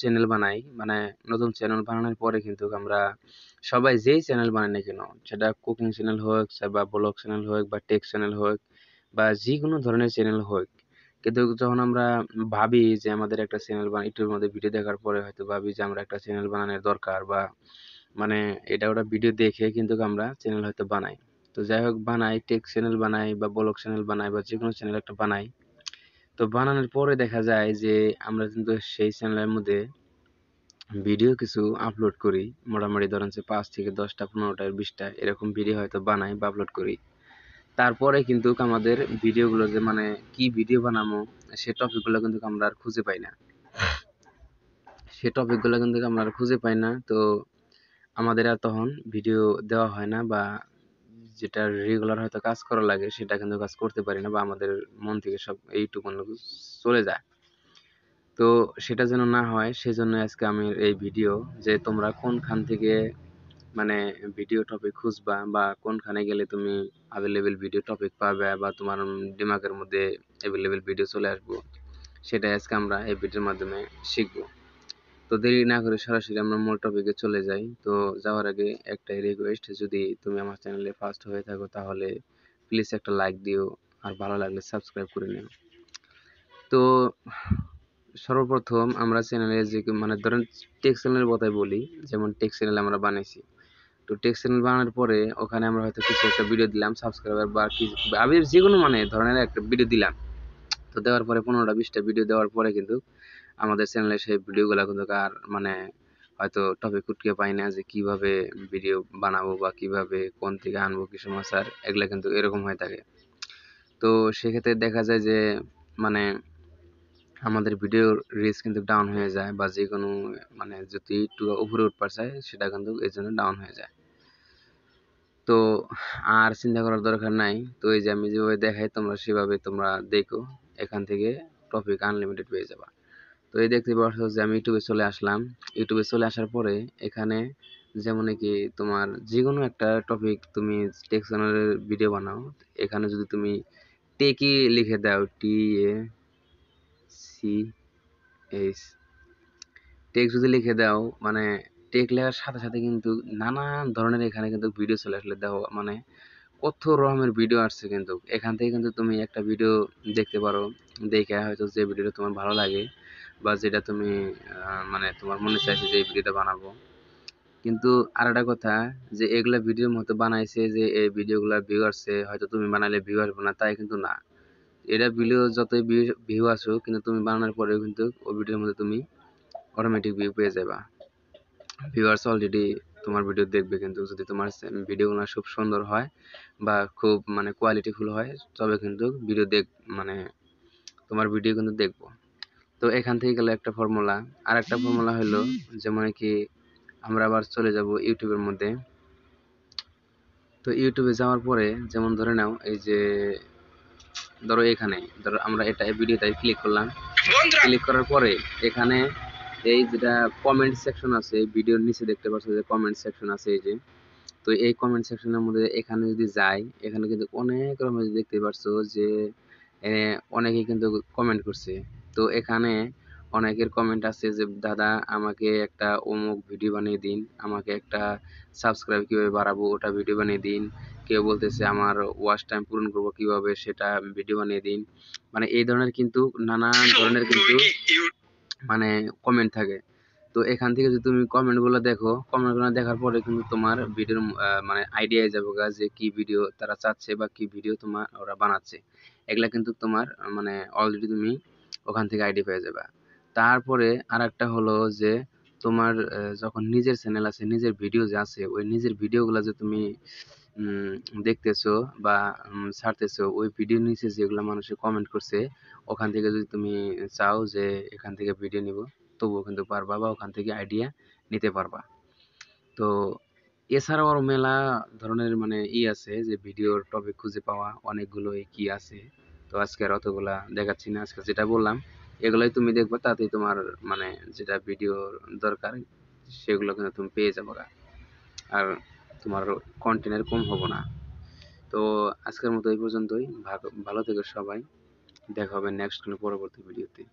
Channel বানাই, মানে নতুন চ্যানেল বানানোর পরে কিন্তু আমরা সবাই যেই চ্যানেল বানাই না কেন, সেটা কুকিং চ্যানেল হোক বা ব্লগ চ্যানেল হোক বা টেক চ্যানেল হোক বা যে কোনো ধরনের চ্যানেল হোক, কিন্তু যখন আমরা ভাবি যে আমাদের একটা চ্যানেল বানাই, ইউটিউবের মধ্যে ভিডিও দেখার পরে হয়তো ভাবি যে আমরা একটা চ্যানেল বানানোর দরকার, বা মানে এটা ওটা ভিডিও দেখে কিন্তু আমরা চ্যানেল হয়তো বানাই। তো যাই হোক, বানাই, টেক চ্যানেল বানাই বা ব্লগ চ্যানেল বানাই বা যে কোনো চ্যানেল একটা বানাই। তো বানানোর পরে দেখা যায় যে আমরা কিন্তু সেই চ্যানেলের মধ্যে ভিডিও কিছু আপলোড করি। মোটামুটি ধরেন যে 5 থেকে 10টা, 15টা, 20টা এরকম ভিডিও হয়তো বানাই বা আপলোড করি। তারপরে কিন্তু আমাদের ভিডিওগুলো যে মানে কি ভিডিও বানাবো, সে টপিকগুলো কিন্তু আমরা আর খুঁজে পাই না। সে টপিকগুলো কিন্তু আমরা আর খুঁজে পাই না। তো আমাদের আর তখন ভিডিও দেওয়া হয় না, বা যেটা রেগুলার হয়তো কাজ করা লাগে সেটা কিন্তু কাজ করতে পারি না, বা আমাদের মন থেকে সব এইটুকু চলে যায়। তো সেটা যেন না হয়, সেজন্য আজকে আমি এই ভিডিও, যে তোমরা কোনখান থেকে মানে ভিডিও টপিক খুঁজবা, বা কোনখানে গেলে তুমি অ্যাভেলেবেল ভিডিও টপিক পাবে, বা তোমার দিমাগের মধ্যে অ্যাভেলেবেল ভিডিও চলে আসবো, সেটাই আজকে আমরা এই ভিডিওর মাধ্যমে শিখবো। তো দেরি না করে সরাসরি আমরা মূল টপিকে চলে যাই। তো যাওয়ার আগে একটাই রিকোয়েস্ট, যদি তুমি আমার চ্যানেলে ফার্স্ট হয়ে থাকো তাহলে প্লিজ একটা লাইক দিও, আর ভালো লাগলে সাবস্ক্রাইব করে নিও। তো সর্বপ্রথম আমরা চ্যানেলে যে মানে ধরেন টেক চ্যানেলের কথাই বলি, যেমন টেক চ্যানেল আমরা বানাইছি। তো টেক চ্যানেল বানানোর পরে ওখানে আমরা হয়তো কিছু একটা ভিডিও দিলাম, সাবস্ক্রাইবার বা কি আমি যে কোনো মানে ধরনের একটা ভিডিও দিলাম। তো দেওয়ার পরে 15টা 20টা ভিডিও দেওয়ার পরে কিন্তু আমাদের চ্যানেলে সেই ভিডিওগুলো কিন্তু আর মানে হয়তো টপিক খুঁজে পাই না, যে কিভাবে ভিডিও বানাবো বা কিভাবে কোন থেকে আনবো কি সমাচার, এগুলা কিন্তু এরকম হয়ে থাকে। তো সেক্ষেত্রে দেখা যায় যে মানে আমাদের ভিডিওর রিচ কিন্তু ডাউন হয়ে যায়, বা যে কোনো মানে যদি একটু উপরে উঠতে চায় সেটা কিন্তু এই জন্য ডাউন হয়ে যায়। তো আর চিন্তা করার দরকার নাই। তো এই যে আমি যেভাবে দেখাই তোমরা সেভাবে তোমরা দেখো, এখান থেকে টপিক আনলিমিটেড পেয়ে যাবা। তো এই দেখতে পাচ্ছ যে আমি ইউটিউবে চলে আসলাম। ইউটিউবে চলে আসার পরে এখানে যেমন কি তোমার যে কোনো একটা টপিক, তুমি টেক চ্যানেলের ভিডিও বানাও, এখানে যদি তুমি টেকি লিখে দাও, TACH, টেক যদি লিখে দাও, মানে টেক লেখার সাথে সাথে কিন্তু নানান ধরনের এখানে কিন্তু ভিডিও চলে আসলে দাও, মানে কত রকমের ভিডিও আসছে। কিন্তু এখান থেকে কিন্তু তুমি একটা ভিডিও দেখতে পারো, দেখে হয়তো যে ভিডিওটা তোমার ভালো লাগে বা যেটা তুমি মানে তোমার মনে চাইছে যে এই ভিডিওটা বানাবো। কিন্তু আর একটা কথা, যে এগুলা ভিডিওর মতো বানাইছে যে এই ভিডিওগুলা ভিউ আসছে, হয়তো তুমি বানালে ভিউ আসবে না, তাই কিন্তু না। এটা ভিডিও যতই ভিউ আসুক, কিন্তু তুমি বানানোর পরেও কিন্তু ওই ভিডিওর মধ্যে তুমি অটোমেটিক ভিউ পেয়ে যাবা। ভিউয়ার্স অলরেডি তোমার ভিডিও দেখবে, কিন্তু যদি তোমার ভিডিওগুলো খুব সুন্দর হয় বা খুব মানে কোয়ালিটিফুল হয়, তবে কিন্তু ভিডিও মানে তোমার ভিডিও কিন্তু দেখবো। তো এখান থেকে গেলে একটা ফর্মুলা। আর একটা ফর্মুলা হলো, যেমন কি আমরা আবার চলে যাব ইউটিউবের মধ্যে। তো ইউটিউবে যাওয়ার পরে যেমন ধরে নাও, এই যে ধরো এখানে ধরো আমরা এটা ভিডিওটাই ক্লিক করলাম। ক্লিক করার পরে এখানে এই যেটা কমেন্ট সেকশন আছে, ভিডিওর নিচে দেখতে পাচ্ছ যে কমেন্ট সেকশন আছে, এই যে। তো এই কমেন্ট সেকশনের মধ্যে এখানে যদি যাই, এখানে কিন্তু অনেক রকমের দেখতে পাচ্ছ যে অনেকে কিন্তু কমেন্ট করছে। তো এখানে অনেকের কমেন্ট আছে যে দাদা আমাকে একটা অমুক ভিডিও বানিয়ে দিন, আমাকে একটা সাবস্ক্রাইব কিভাবে বাড়াবো ওটা ভিডিও বানিয়ে দিন। কেউ বলতেছে আমার ওয়াচ টাইম পূরণ করবো কিভাবে, সেটা ভিডিও বানিয়ে দিন। মানে এই ধরনের কিন্তু নানান ধরনের কিন্তু মানে কমেন্ট থাকে। তো এখান থেকে যদি তুমি কমেন্ট গুলো দেখো, কমেন্ট গুলো দেখার পরে কিন্তু তোমার ভিডিওর মানে আইডিয়া যাবে যে কি ভিডিও তারা চাচ্ছে বা কি ভিডিও তোমার ওরা বানাচ্ছে। এগুলা কিন্তু তোমার মানে অলরেডি তুমি ওখান থেকে আইডিয়া পেয়ে যাবে। তারপরে আর একটা হলো যে তোমার যখন নিজের চ্যানেল আছে, নিজের ভিডিও যে আছে, ওই নিজের ভিডিওগুলো যে তুমি দেখতেছো বা ছাড়তেছো, ওই ভিডিওর নিচে যেগুলো মানুষে কমেন্ট করছে, ওখান থেকে যদি তুমি চাও যে এখান থেকে ভিডিও নিব, তবুও কিন্তু পারবা, বা ওখান থেকে আইডিয়া নিতে পারবা। তো এছাড়াও আরো মেলা ধরনের মানে আছে, যে ভিডিওর টপিক খুঁজে পাওয়া অনেকগুলো কি আছে। তো আজকে আর অতগুলা দেখাচ্ছি না, আজকে যেটা বললাম এগুলাই তুমি দেখবা, তাতেই তোমার মানে যেটা ভিডিওর দরকার সেগুলো কিন্তু তুমি পেয়ে যাবে, আর তোমার কন্টেন্টের কম হবো না। তো আজকের মতো এই পর্যন্তই। ভালো থেকো সবাই, দেখা হবে নেক্সট কোনো পরবর্তী ভিডিওতে।